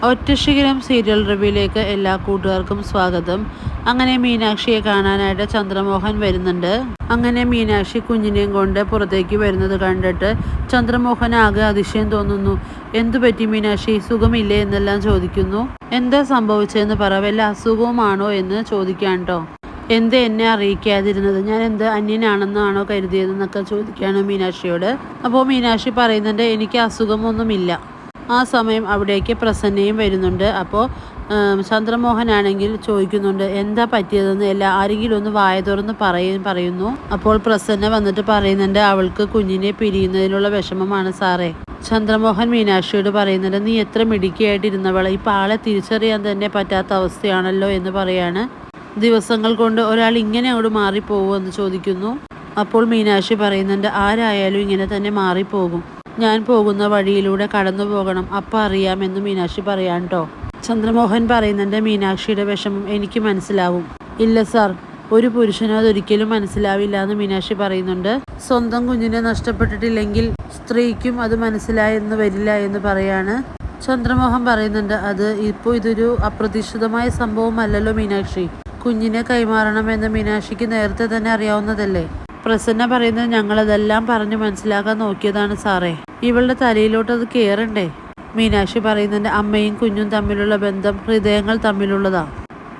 ഒറ്റശിഖരം serial റിവ്യൂയിലേക്ക് എല്ലാ കൂട്ടുകാർക്കും സ്വാഗതം. അങ്ങനെ മീനാക്ഷിയെ കാണാനായിട്ട് ചന്ദ്രമോഹൻ വരുന്നുണ്ട്. അങ്ങനെ മീനാക്ഷി കുഞ്ഞിനെയും കൊണ്ട് പുറത്തേക്ക് വരുന്നത് കണ്ടിട്ട് ചന്ദ്രമോഹൻ ആകെ അതിശയം തോന്നുന്നു. എന്തു പറ്റി മീനാക്ഷി, സുഖമില്ലേ എന്നെല്ലാം ചോദിക്കുന്നു. എന്താ സംഭവിച്ചതെന്ന് പറ, വല്ല അസുഖവുമാണോ എന്ന് ചോദിക്കാൻ കേട്ടോ. എന്ത് എന്നെ അറിയിക്കാതിരുന്നത്, ഞാൻ എന്ത് അന്യനാണെന്നാണോ കരുതിയതെന്നൊക്കെ ചോദിക്കുകയാണ് മീനാക്ഷിയോട്. അപ്പോൾ മീനാക്ഷി പറയുന്നുണ്ട്, എനിക്ക് അസുഖമൊന്നുമില്ല. ആ സമയം അവിടേക്ക് പ്രസന്നയും വരുന്നുണ്ട്. അപ്പോൾ ചന്ദ്രമോഹനാണെങ്കിൽ ചോദിക്കുന്നുണ്ട് എന്താ പറ്റിയതെന്ന്, ആരെങ്കിലും ഒന്ന് വായ തുറന്ന് പറയുന്നു. അപ്പോൾ പ്രസന്ന വന്നിട്ട് പറയുന്നുണ്ട്, അവൾക്ക് കുഞ്ഞിനെ പിരിയുന്നതിനുള്ള വിഷമമാണ് സാറേ. ചന്ദ്രമോഹൻ മീനാക്ഷിയോട് പറയുന്നുണ്ട്, നീ എത്ര മിടുക്കിയായിട്ടിരുന്നവളെ, ഇപ്പോൾ ആളെ തിരിച്ചറിയാൻ തന്നെ പറ്റാത്ത അവസ്ഥയാണല്ലോ എന്ന് പറയാണ്. ദിവസങ്ങൾ കൊണ്ട് ഒരാൾ ഇങ്ങനെ അങ്ങോട്ട് മാറിപ്പോകുമെന്ന് ചോദിക്കുന്നു. അപ്പോൾ മീനാക്ഷി പറയുന്നുണ്ട്, ആരായാലും ഇങ്ങനെ തന്നെ മാറിപ്പോകും. ഞാൻ പോകുന്ന വഴിയിലൂടെ കടന്നു പോകണം, അപ്പം അറിയാമെന്ന് മീനാക്ഷി പറയാൻ കേട്ടോ. ചന്ദ്രമോഹൻ പറയുന്നുണ്ട്, മീനാക്ഷിയുടെ വിഷമം എനിക്ക് മനസ്സിലാവും. ഇല്ല സാർ, ഒരു പുരുഷനും അതൊരിക്കലും മനസ്സിലാവില്ല എന്ന് മീനാക്ഷി പറയുന്നുണ്ട്. സ്വന്തം കുഞ്ഞിനെ നഷ്ടപ്പെട്ടിട്ടില്ലെങ്കിൽ സ്ത്രീക്കും അത് മനസ്സിലായെന്ന് വരില്ല എന്ന് പറയാണ്. ചന്ദ്രമോഹൻ പറയുന്നുണ്ട്, ഇതൊരു അപ്രതീക്ഷിതമായ സംഭവമല്ലല്ലോ മീനാക്ഷി. കുഞ്ഞിനെ കൈമാറണമെന്ന് മീനാക്ഷിക്ക് നേരത്തെ തന്നെ അറിയാവുന്നതല്ലേ. പ്രസന്ന പറയുന്നത്, ഞങ്ങളതെല്ലാം പറഞ്ഞു മനസ്സിലാക്കാൻ നോക്കിയതാണ് സാറേ. ഇവളുടെ തലയിലോട്ട് അത് കയറണ്ടേ. മീനാക്ഷി പറയുന്നുണ്ട്, അമ്മയും കുഞ്ഞും തമ്മിലുള്ള ബന്ധം ഹൃദയങ്ങൾ തമ്മിലുള്ളതാ.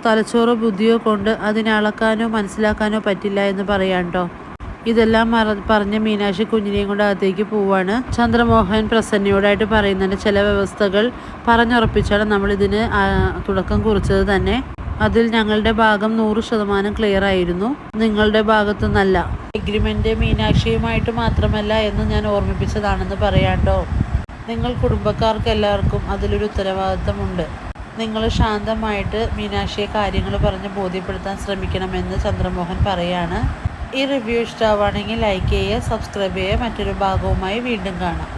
തലച്ചോറോ ബുദ്ധിയോ കൊണ്ട് അതിനെ അളക്കാനോ മനസ്സിലാക്കാനോ പറ്റില്ല എന്ന് പറയാൻ കേട്ടോ. ഇതെല്ലാം പറഞ്ഞ മീനാക്ഷി കുഞ്ഞിനെയും കൊണ്ട് അകത്തേക്ക് പോവാണ്. ചന്ദ്രമോഹൻ പ്രസന്നയോടായിട്ട് പറയുന്നുണ്ട്, ചില വ്യവസ്ഥകൾ പറഞ്ഞുറപ്പിച്ചാണ് നമ്മളിതിന് തുടക്കം കുറിച്ചത് തന്നെ. അതിൽ ഞങ്ങളുടെ ഭാഗം 100% ക്ലിയർ ആയിരുന്നു, നിങ്ങളുടെ ഭാഗത്തു നിന്നല്ല. എഗ്രിമെന്റ് മീനാക്ഷിയുമായിട്ട് മാത്രമല്ല എന്ന് ഞാൻ ഓർമ്മിപ്പിച്ചതാണെന്ന് പറയാട്ടോ. നിങ്ങൾ കുടുംബക്കാർക്ക് എല്ലാവർക്കും അതിലൊരു ഉത്തരവാദിത്തമുണ്ട്. നിങ്ങൾ ശാന്തമായിട്ട് മീനാക്ഷിയെ കാര്യങ്ങൾ പറഞ്ഞ് ബോധ്യപ്പെടുത്താൻ ശ്രമിക്കണമെന്ന് ചന്ദ്രമോഹൻ പറയാണ്. ഈ റിവ്യൂ ഇഷ്ടമാവുകയാണെങ്കിൽ ലൈക്ക് ചെയ്യുക, സബ്സ്ക്രൈബ് ചെയ്യുക. മറ്റൊരു ഭാഗവുമായി വീണ്ടും കാണാം.